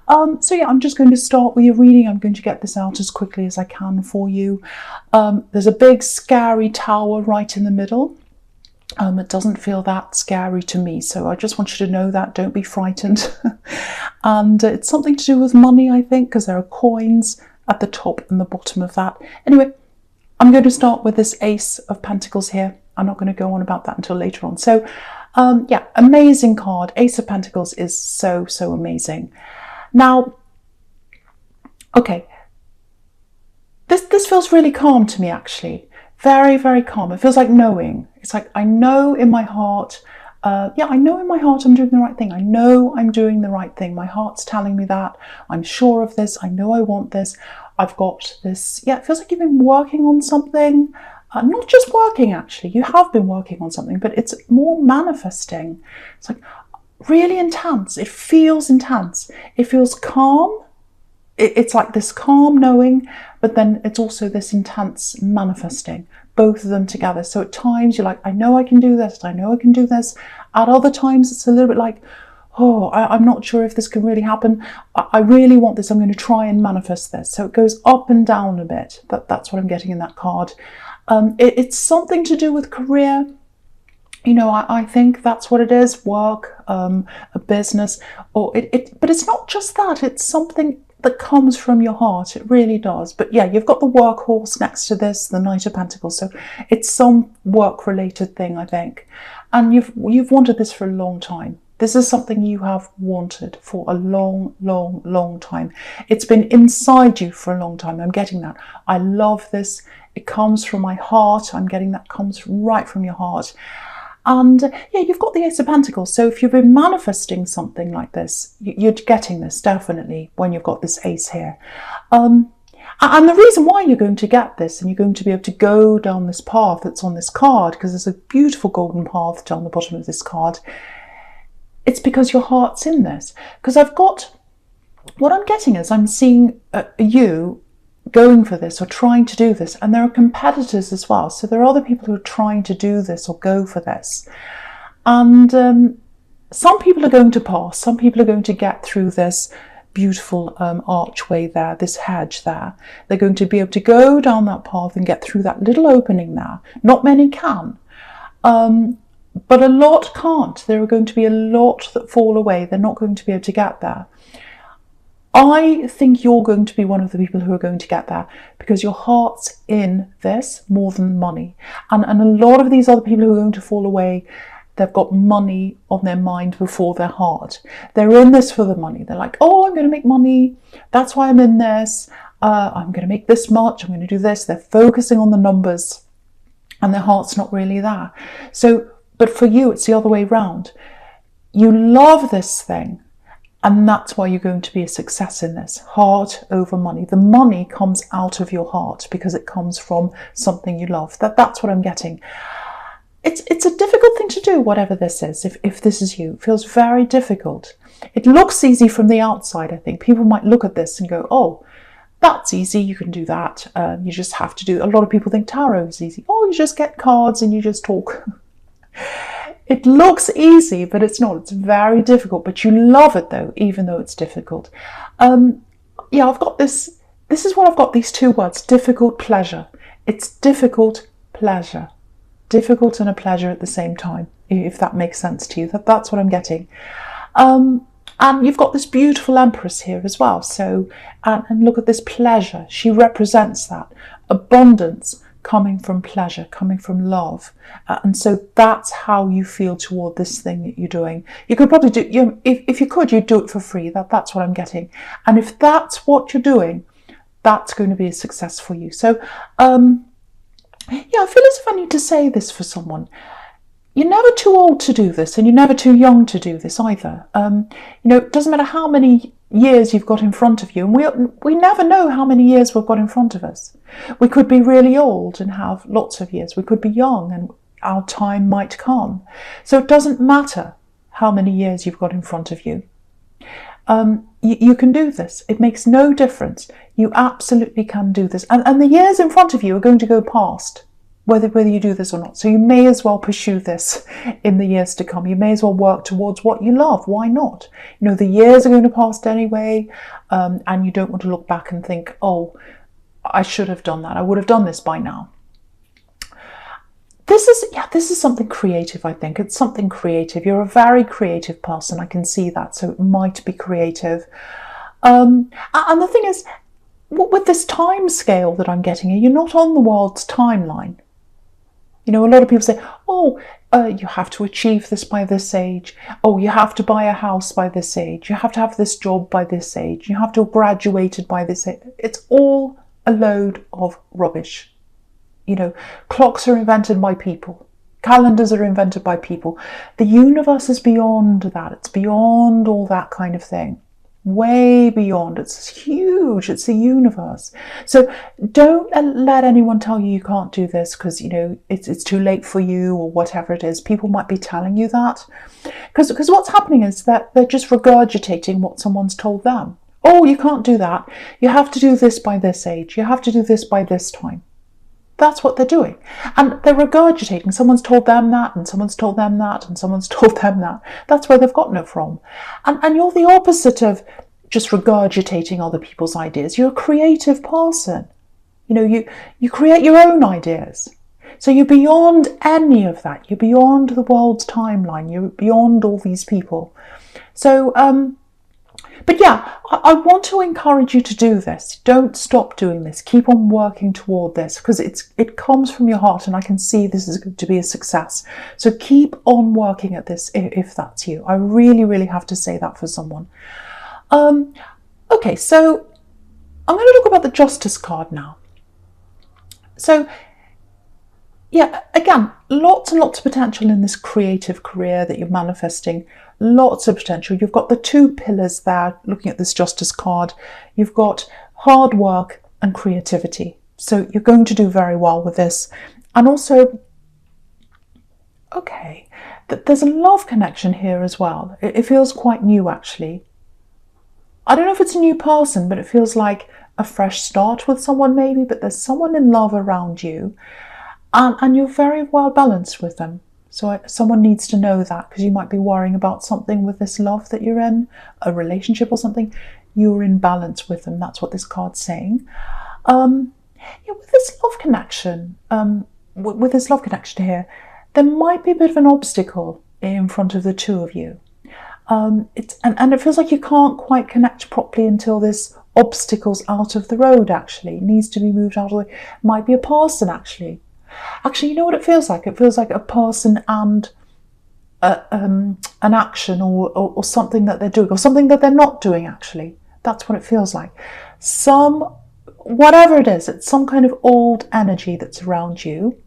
So yeah, I'm just going to start with your reading. I'm going to get this out as quickly as I can for you. There's a big scary tower right in the middle. It doesn't feel that scary to me, so I just want you to know that. Don't be frightened. And it's something to do with money, I think, because there are coins at the top and the bottom of that. Anyway, I'm going to start with this Ace of Pentacles here. I'm not going to go on about that until later on. So yeah, amazing card. Ace of Pentacles is so amazing. Now, okay, this feels really calm to me, actually. Very calm. It feels like knowing. It's like I know in my heart, yeah, I know in my heart I'm doing the right thing. I know I'm doing the right thing. My heart's telling me that. I'm sure of this. I know I want this. I've got this. Yeah, it feels like you've been working on something. Not just working, actually. You have been working on something, but it's more manifesting. It's like really intense. It feels intense. It feels calm. It's like this calm knowing, but then it's also this intense manifesting, both of them together. So at times you're like, I know I can do this, I know I can do this. At other times it's a little bit like, oh, I'm not sure if this can really happen. I really want this, I'm going to try and manifest this. So it goes up and down a bit. That's what I'm getting in that card. It's something to do with career. You know, I think that's what it is, work, a business, or but it's not just that, it's something that comes from your heart. It really does. But yeah, you've got the workhorse next to this, the Knight of Pentacles. So it's some work-related thing, I think. And you've wanted this for a long time. This is something you have wanted for a long time. It's been inside you for a long time. I'm getting that. I love this. It comes from my heart. I'm getting that comes right from your heart. And yeah, you've got the Ace of Pentacles. So if you've been manifesting something like this, you're getting this definitely when you've got this Ace here. And the reason why you're going to get this and you're going to be able to go down this path that's on this card, because there's a beautiful golden path down the bottom of this card, it's because your heart's in this. Because what I'm getting is I'm seeing you going for this or trying to do this, and there are competitors as well. So there are other people who are trying to do this or go for this, and some people are going to pass, some people are going to get through this beautiful archway there, this hedge there. They're going to be able to go down that path and get through that little opening there. Not many can, but a lot can't. There are going to be a lot that fall away. They're not going to be able to get there. I think you're going to be one of the people who are going to get there because your heart's in this more than money. And a lot of these other people who are going to fall away, they've got money on their mind before their heart. They're in this for the money. They're like, oh, I'm going to make money. That's why I'm in this. I'm going to make this much. I'm going to do this. They're focusing on the numbers and their heart's not really there. So, but for you, it's the other way around. You love this thing. And that's why you're going to be a success in this. Heart over money. The money comes out of your heart because it comes from something you love. That's what I'm getting. It's a difficult thing to do, whatever this is, if this is you. It feels very difficult. It looks easy from the outside, I think. People might look at this and go, oh, that's easy, you can do that. You just have to do. A lot of people think tarot is easy. Oh, you just get cards and you just talk. It looks easy, but it's not. It's very difficult, but you love it though, even though it's difficult. Yeah, I've got this. This is what I've got, these two words, difficult, pleasure. It's difficult, pleasure. Difficult and a pleasure at the same time, if that makes sense to you. That's what I'm getting. And you've got this beautiful Empress here as well. So, and look at this pleasure. She represents that. Abundance, coming from pleasure, coming from love. And so that's how you feel toward this thing that you're doing. You could probably do, if you could, you'd do it for free. That's what I'm getting. And if that's what you're doing, that's going to be a success for you. So, yeah, I feel as if I need to say this for someone. You're never too old to do this, and you're never too young to do this either. You know, it doesn't matter how many years you've got in front of you, and we never know how many years we've got in front of us. We could be really old and have lots of years. We could be young and our time might come. So it doesn't matter how many years you've got in front of you. You can do this. It makes no difference. You absolutely can do this. And the years in front of you are going to go past. whether you do this or not. So you may as well pursue this in the years to come. You may as well work towards what you love. Why not? You know, the years are going to pass anyway, and you don't want to look back and think, oh, I should have done that. I would have done this by now. This is something creative, I think. It's something creative. You're a very creative person. I can see that. So it might be creative. And the thing is, with this time scale that I'm getting here, you're not on the world's timeline. You know, a lot of people say, oh, you have to achieve this by this age. Oh, you have to buy a house by this age. You have to have this job by this age. You have to have graduated by this age. It's all a load of rubbish. You know, clocks are invented by people. Calendars are invented by people. The universe is beyond that. It's beyond all that kind of thing. Way beyond. It's huge. It's the universe. So don't let anyone tell you can't do this because, you know, it's too late for you or whatever it is. People might be telling you that. Because what's happening is that they're just regurgitating what someone's told them. Oh, you can't do that. You have to do this by this age. You have to do this by this time. That's what they're doing. And they're regurgitating. Someone's told them that, and someone's told them that, and someone's told them that. That's where they've gotten it from. And you're the opposite of just regurgitating other people's ideas. You're a creative person. You know, you create your own ideas. So you're beyond any of that. You're beyond the world's timeline. You're beyond all these people. So, but yeah, I want to encourage you to do this. Don't stop doing this. Keep on working toward this because it comes from your heart and I can see this is going to be a success. So keep on working at this if that's you. I really, really have to say that for someone. Okay, so I'm going to talk about the Justice card now. So yeah, again, lots and lots of potential in this creative career that you're manifesting. Lots of potential. You've got the two pillars there, looking at this Justice card. You've got hard work and creativity. So you're going to do very well with this. And also, okay, there's a love connection here as well. It feels quite new, actually. I don't know if it's a new person, but it feels like a fresh start with someone maybe, but there's someone in love around you. And you're very well balanced with them. So someone needs to know that because you might be worrying about something with this love that you're in, a relationship or something. You're in balance with them. That's what this card's saying. With this love connection, here, there might be a bit of an obstacle in front of the two of you. And it feels like you can't quite connect properly until this obstacle's out of the road, actually. It needs to be moved out of the way. Might be a person, actually. Actually, you know what it feels like? It feels like a person and an action or something that they're doing or something that they're not doing, actually. That's what it feels like. Whatever it is, it's some kind of old energy that's around you.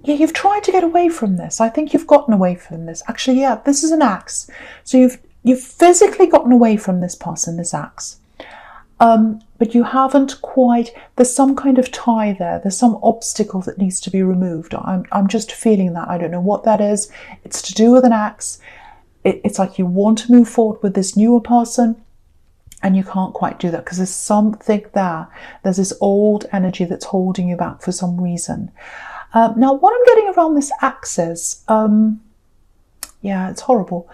You've tried to get away from this. I think you've gotten away from this. Actually, yeah, this is an axe. So you've physically gotten away from this person, this axe. But you haven't quite, there's some kind of tie there. There's some obstacle that needs to be removed. I'm just feeling that. I don't know what that is. It's to do with an axe. It's like you want to move forward with this newer person and you can't quite do that because there's something there. There's this old energy that's holding you back for some reason. Now, what I'm getting around this axe is, it's horrible.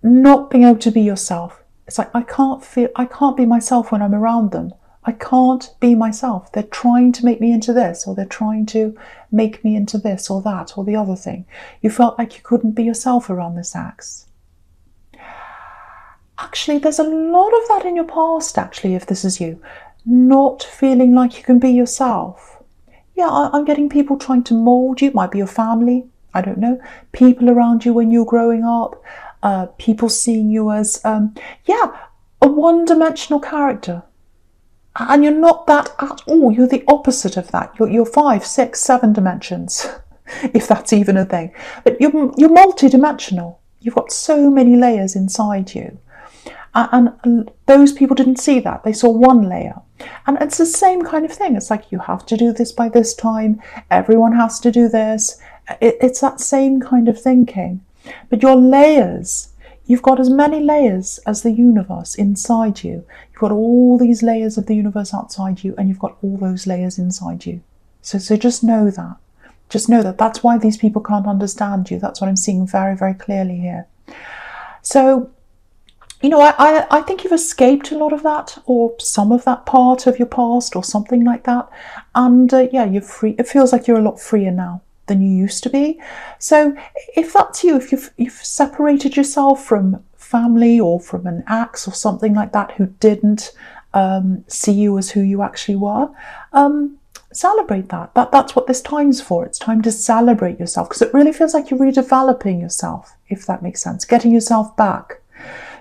Not being able to be yourself. It's like I can't be myself when I'm around them. I can't be myself. They're trying to make me into this, or they're trying to make me into this or that or the other thing. You felt like you couldn't be yourself around this axe. Actually, there's a lot of that in your past, actually, if this is you. Not feeling like you can be yourself. Yeah, I'm getting people trying to mold you. It might be your family. I don't know. People around you when you're growing up. People seeing you as, a one-dimensional character. And you're not that at all. You're the opposite of that. You're 5, 6, 7 dimensions, if that's even a thing. But you're multi-dimensional. You've got so many layers inside you. And those people didn't see that. They saw one layer. And it's the same kind of thing. It's like you have to do this by this time. Everyone has to do this. It's that same kind of thinking. But your layers, you've got as many layers as the universe inside you. You've got all these layers of the universe outside you, and you've got all those layers inside you. So just know that. Just know that that's why these people can't understand you. That's what I'm seeing very, very clearly here. So, you know, I think you've escaped a lot of that, or some of that part of your past, or something like that. And yeah, you're free. It feels like you're a lot freer now than you used to be. So if that's you, if you've separated yourself from family or from an ex or something like that who didn't see you as who you actually were, celebrate that. That's what this time's for. It's time to celebrate yourself, because it really feels like you're redeveloping yourself, if that makes sense, getting yourself back.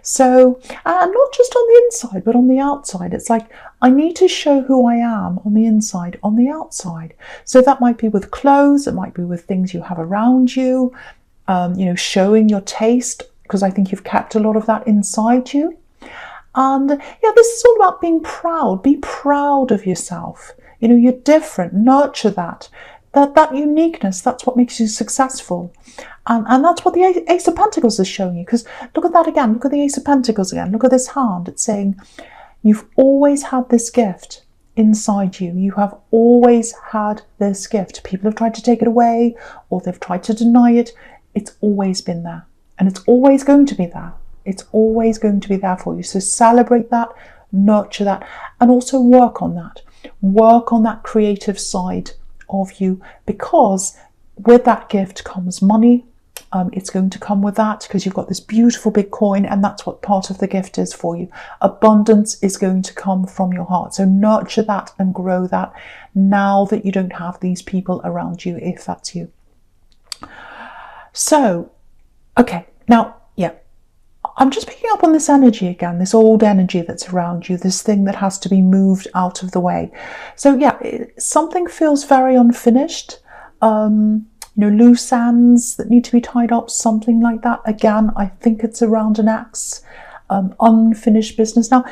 So, and not just on the inside, but on the outside. It's like, I need to show who I am on the inside, on the outside. So that might be with clothes, it might be with things you have around you, you know, showing your taste, because I think you've kept a lot of that inside you. And yeah, this is all about being proud. Be proud of yourself. You know, you're different. Nurture that. That uniqueness, that's what makes you successful. And that's what the Ace of Pentacles is showing you. Because look at that again. Look at the Ace of Pentacles again. Look at this hand. It's saying you've always had this gift inside you. You have always had this gift. People have tried to take it away, or they've tried to deny it. It's always been there. And it's always going to be there. It's always going to be there for you. So celebrate that, nurture that, and also work on that. Work on that creative side of you, because with that gift comes money. It's going to come with that, because you've got this beautiful big coin, and that's what part of the gift is for you. Abundance is going to come from your heart. So nurture that and grow that now that you don't have these people around you, if that's you. So, okay, now, yeah, I'm just picking up on this energy again, this old energy that's around you, this thing that has to be moved out of the way. So yeah, something feels very unfinished. You know, loose ends that need to be tied up, something like that. Again, I think it's around an ex, unfinished business. Now,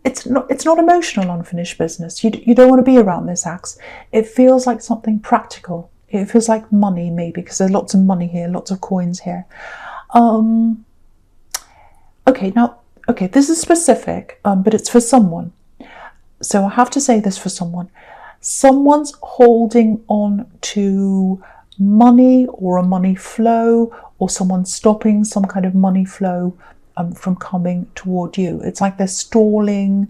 it's not emotional unfinished business. You don't want to be around this ex. It feels like something practical. It feels like money, maybe, because there's lots of money here, lots of coins here. Okay, now, okay, this is specific, but it's for someone. So I have to say this for someone. Someone's holding on to money or a money flow, or someone's stopping some kind of money flow from coming toward you. It's like they're stalling,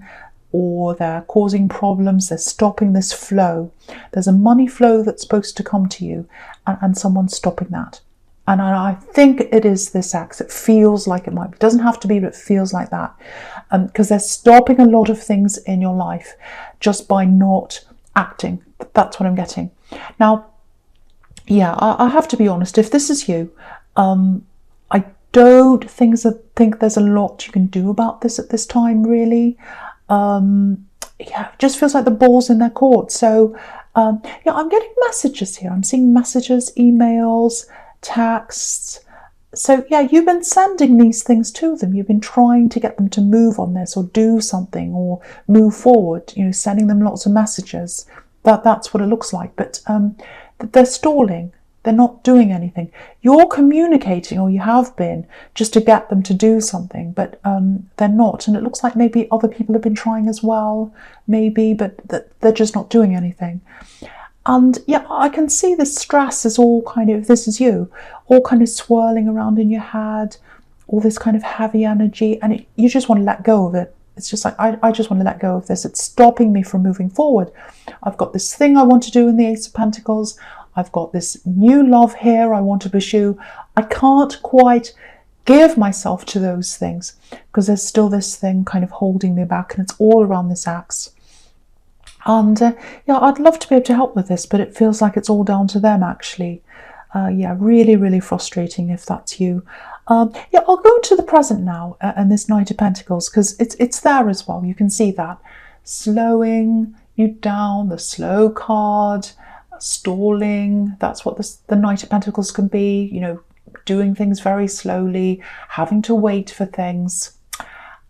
or they're causing problems. They're stopping this flow. There's a money flow that's supposed to come to you, and someone's stopping that. And I think it is this ex. It feels like it might be. It doesn't have to be, but it feels like that. Because they're stopping a lot of things in your life just by not acting. That's what I'm getting. Now, yeah, I have to be honest. If this is you, I don't think there's a lot you can do about this at this time, really. Yeah, it just feels like the ball's in their court. So, yeah, I'm getting messages here. I'm seeing messages, emails, texts. So yeah, you've been sending these things to them. You've been trying to get them to move on this, or do something, or move forward, you know, sending them lots of messages. That's what it looks like. But they're stalling. They're not doing anything. You're communicating, or you have been, just to get them to do something, but they're not. And it looks like maybe other people have been trying as well, maybe, but they're just not doing anything. And yeah, I can see the stress is all kind of, this is you, all kind of swirling around in your head, all this kind of heavy energy, and you just want to let go of it. It's just like, I just want to let go of this. It's stopping me from moving forward. I've got this thing I want to do in the Ace of Pentacles. I've got this new love here I want to pursue. I can't quite give myself to those things, because there's still this thing kind of holding me back, and it's all around this axe. And yeah, I'd love to be able to help with this, but it feels like it's all down to them, actually. Yeah, really, really frustrating if that's you. Yeah, I'll go into the present now and this Knight of Pentacles, because it's there as well. You can see that. Slowing you down, the slow card, stalling. That's what the Knight of Pentacles can be, you know, doing things very slowly, having to wait for things.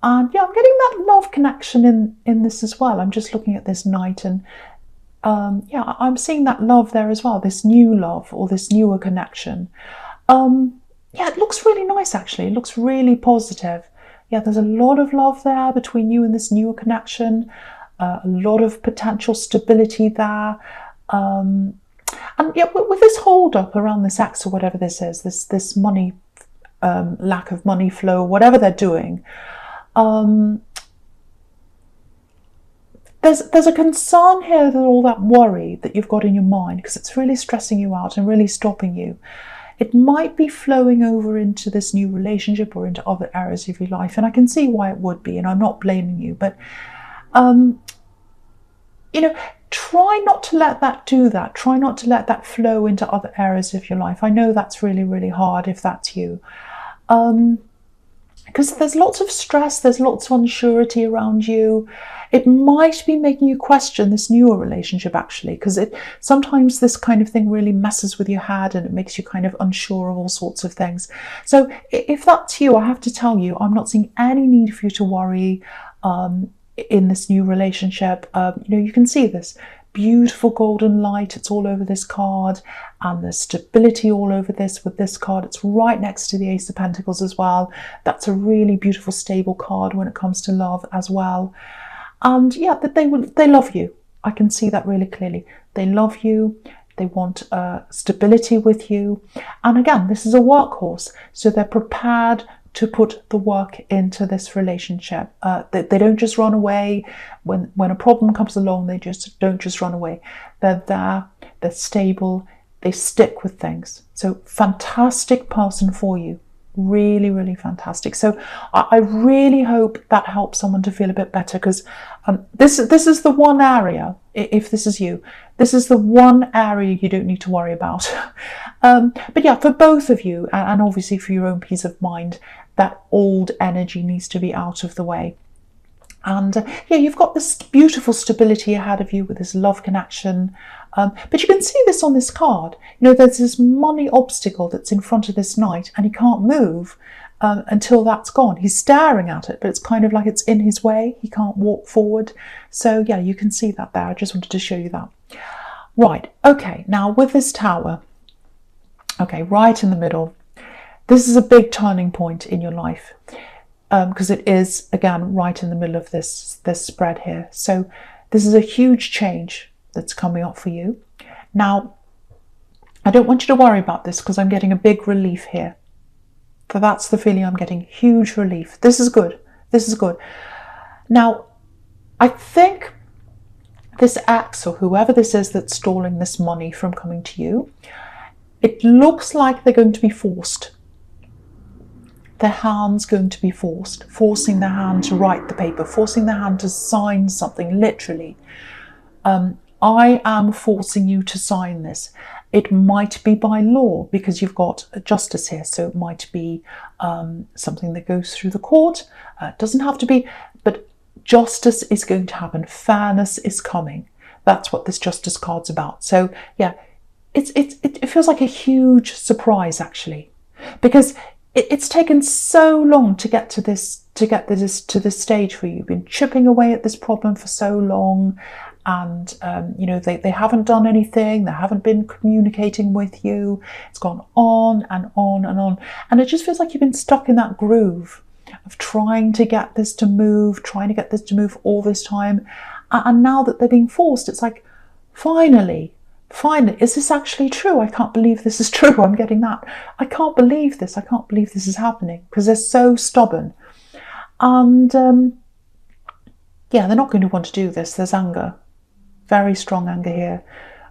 And yeah, I'm getting that love connection in this as well. I'm just looking at this Knight, and yeah, I'm seeing that love there as well, this new love, or this newer connection. Yeah, it looks really nice, actually. It looks really positive. Yeah, there's a lot of love there between you and this newer connection, a lot of potential stability there. And yeah, with this hold up around this ex or whatever this is, this money, lack of money flow, whatever they're doing, there's a concern here that all that worry that you've got in your mind, because it's really stressing you out and really stopping you, it might be flowing over into this new relationship or into other areas of your life. And I can see why it would be, and I'm not blaming you, but try not to let that do that. Try not to let that flow into other areas of your life. I know that's really, really hard if that's you. Because there's lots of stress, there's lots of unsurety around you. It might be making you question this newer relationship, actually, because sometimes this kind of thing really messes with your head and it makes you kind of unsure of all sorts of things. So if that's you, I have to tell you, I'm not seeing any need for you to worry in this new relationship. You can see this beautiful golden light. It's all over this card, and there's stability all over this with this card. It's right next to the Ace of Pentacles as well. That's a really beautiful, stable card when it comes to love as well. And yeah, that they love you. I can see that really clearly. They love you. They want stability with you. And again, this is a workhorse, so they're prepared to put the work into this relationship. They don't just run away when a problem comes along. They don't just run away. They're there. They're stable. They stick with things. So fantastic person for you. Really, really fantastic. So I really hope that helps someone to feel a bit better, because this is the one area, if this is you, this is the one area you don't need to worry about. But yeah, for both of you, and obviously for your own peace of mind, that old energy needs to be out of the way. And yeah, you've got this beautiful stability ahead of you with this love connection. But you can see this on this card. There's this money obstacle that's in front of this knight, and he can't move until that's gone. He's staring at it, but it's kind of like it's in his way. He can't walk forward. So yeah, you can see that there. I just wanted to show you that. Right, okay, now with this tower, okay, right in the middle, this is a big turning point in your life. Because it is, again, right in the middle of this spread here. So this is a huge change that's coming up for you. Now, I don't want you to worry about this, because I'm getting a big relief here. So that's the feeling I'm getting, huge relief. This is good. This is good. Now, I think this ex, or whoever this is that's stalling this money from coming to you, it looks like they're going to be forced. Their hand's going to be forcing their hand to write the paper, forcing their hand to sign something, literally. I am forcing you to sign this. It might be by law, because you've got a justice here, so it might be something that goes through the court. It doesn't have to be, but justice is going to happen. Fairness is coming. That's what this justice card's about. So yeah, it feels like a huge surprise, actually, because it's taken so long to get to this stage for you. You've been chipping away at this problem for so long, and they haven't done anything. They haven't been communicating with you. It's gone on and on and on, and it just feels like you've been stuck in that groove of trying to get this to move, all this time, and now that they're being forced, it's like, finally, is this actually true? I can't believe this is true. I'm getting that. I can't believe this. I can't believe this is happening, because they're so stubborn. And yeah, they're not going to want to do this. There's anger, very strong anger here.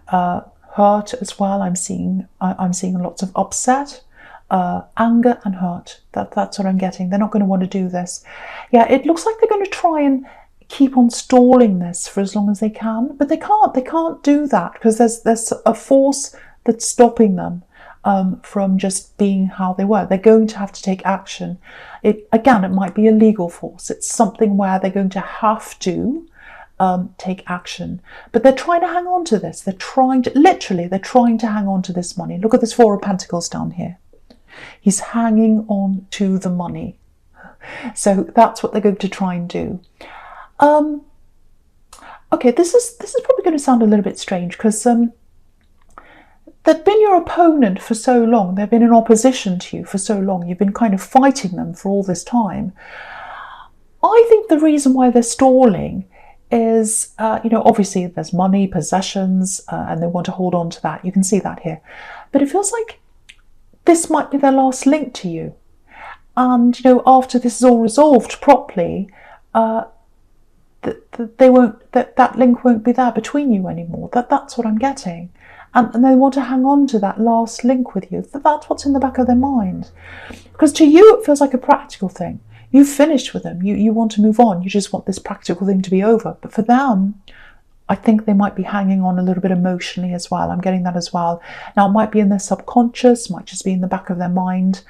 Hurt as well. I'm seeing lots of upset, anger and hurt. That's what I'm getting. They're not going to want to do this. Yeah, it looks like they're going to try and keep on stalling this for as long as they can, but they can't do that, because there's a force that's stopping them from just being how they were. They're going to have to take action. It might be a legal force. It's something where they're going to have to take action, but they're trying to hang on to this. They're trying to hang on to this money. Look at this Four of Pentacles down here. He's hanging on to the money. So that's what they're going to try and do. Okay, this is probably going to sound a little bit strange, because they've been your opponent for so long. They've been in opposition to you for so long. You've been kind of fighting them for all this time. I think the reason why they're stalling is, obviously there's money, possessions, and they want to hold on to that. You can see that here. But it feels like this might be their last link to you. And, after this is all resolved properly, that link won't be there between you anymore. That's what I'm getting. And they want to hang on to that last link with you. That's what's in the back of their mind. Because to you, it feels like a practical thing. You've finished with them. You want to move on. You just want this practical thing to be over. But for them, I think they might be hanging on a little bit emotionally as well. I'm getting that as well. Now, it might be in their subconscious, might just be in the back of their mind.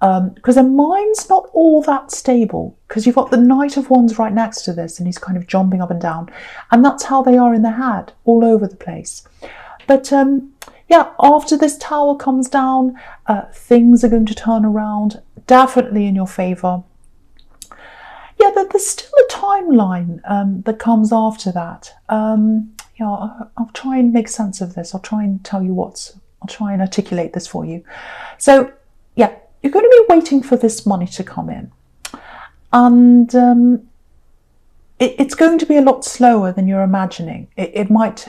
Because their mind's not all that stable. Because you've got the Knight of Wands right next to this, and he's kind of jumping up and down. And that's how they are in their head, all over the place. But after this Tower comes down, things are going to turn around, definitely in your favour. Yeah, there's still a timeline that comes after that. I'll try and make sense of this. I'll try and tell you I'll try and articulate this for you. So, yeah, you're going to be waiting for this money to come in. And it's going to be a lot slower than you're imagining. It might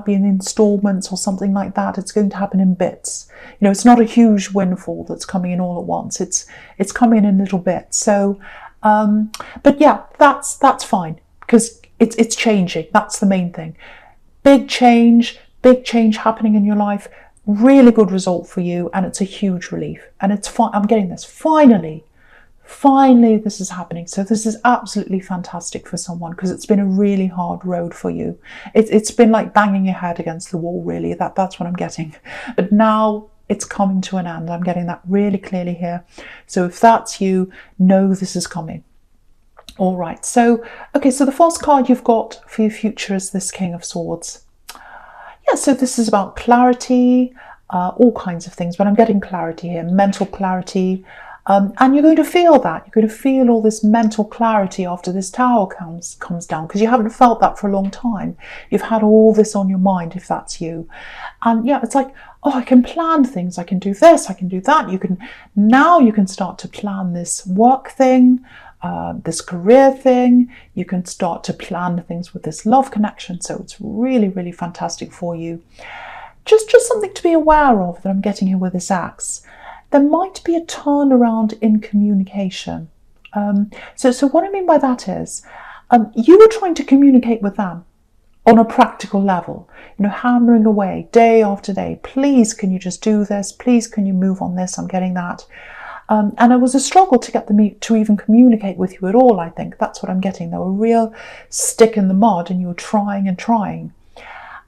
be in installments or something like that. It's going to happen in bits. It's not a huge windfall that's coming in all at once. It's coming in little bits. So, but yeah, that's fine because it's changing. That's the main thing. Big change happening in your life. Really good result for you, and it's a huge relief. And it's fine. I'm getting this. Finally, this is happening. So this is absolutely fantastic for someone because it's been a really hard road for you. It's been like banging your head against the wall, really. That's what I'm getting. But now it's coming to an end. I'm getting that really clearly here. So if that's you, know this is coming. All right. So, okay. So the first card you've got for your future is this King of Swords. Yeah. So this is about clarity, all kinds of things. But I'm getting clarity here, mental clarity. And you're going to feel that. You're going to feel all this mental clarity after this Tower comes down because you haven't felt that for a long time. You've had all this on your mind, if that's you. And yeah, it's like, oh, I can plan things. I can do this. I can do that. Now you can start to plan this work thing, this career thing. You can start to plan things with this love connection. So it's really, really fantastic for you. Just something to be aware of that I'm getting here with this Axe. There might be a turnaround in communication. So what I mean by that is, you were trying to communicate with them on a practical level, hammering away day after day. Please, can you just do this? Please, can you move on this? I'm getting that. And it was a struggle to get them to even communicate with you at all, I think. That's what I'm getting. They were a real stick in the mud and you were trying and trying.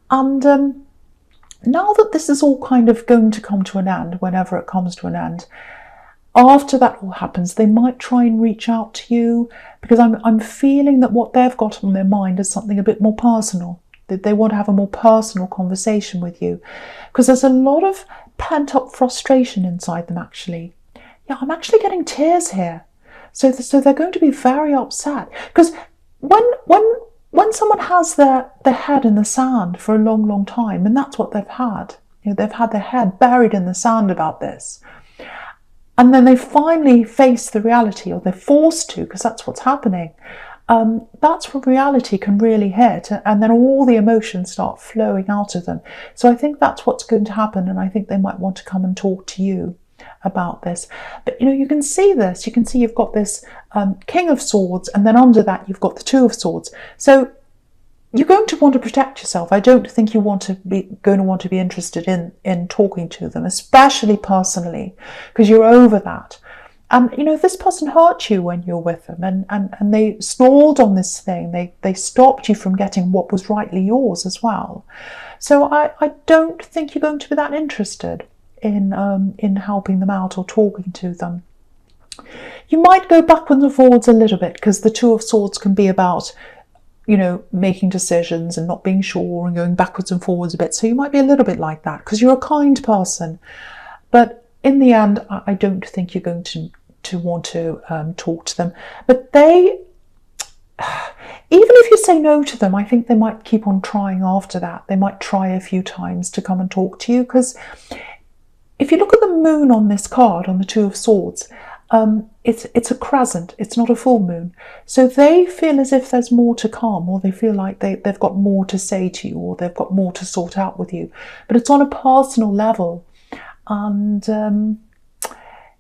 And now that this is all kind of going to come to an end, whenever it comes to an end, after that all happens, they might try and reach out to you because I'm feeling that what they've got on their mind is something a bit more personal. That they want to have a more personal conversation with you because there's a lot of pent-up frustration inside them, actually. Yeah, I'm actually getting tears here. So they're going to be very upset because when someone has their head in the sand for a long, long time, and that's what they've had, they've had their head buried in the sand about this, and then they finally face the reality, or they're forced to, because that's what's happening. That's when reality can really hit, and then all the emotions start flowing out of them. So I think that's what's going to happen, and I think they might want to come and talk to you about this. But you can see this. You can see you've got this King of Swords, and then under that you've got the Two of Swords. So you're going to want to protect yourself. I don't think you're going to want to be interested in talking to them, especially personally, because you're over that. And if this person hurt you when you're with them, and they stalled on this thing, they stopped you from getting what was rightly yours as well. So I don't think you're going to be that interested in helping them out or talking to them. You might go backwards and forwards a little bit because the Two of Swords can be about, making decisions and not being sure and going backwards and forwards a bit. So you might be a little bit like that because you're a kind person. But in the end, I don't think you're going to want to talk to them. But they, even if you say no to them, I think they might keep on trying after that. They might try a few times to come and talk to you because if you look at the moon on this card, on the Two of Swords, it's a crescent, it's not a full moon. So they feel as if there's more to come, or they feel like they've got more to say to you, or they've got more to sort out with you. But it's on a personal level. And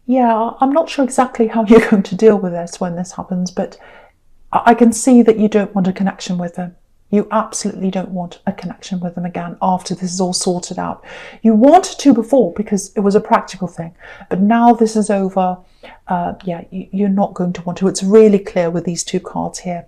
yeah, I'm not sure exactly how you're going to deal with this when this happens, but I can see that you don't want a connection with them. You absolutely don't want a connection with them again after this is all sorted out. You wanted to before because it was a practical thing, but now this is over, yeah, you're not going to want to. It's really clear with these two cards here.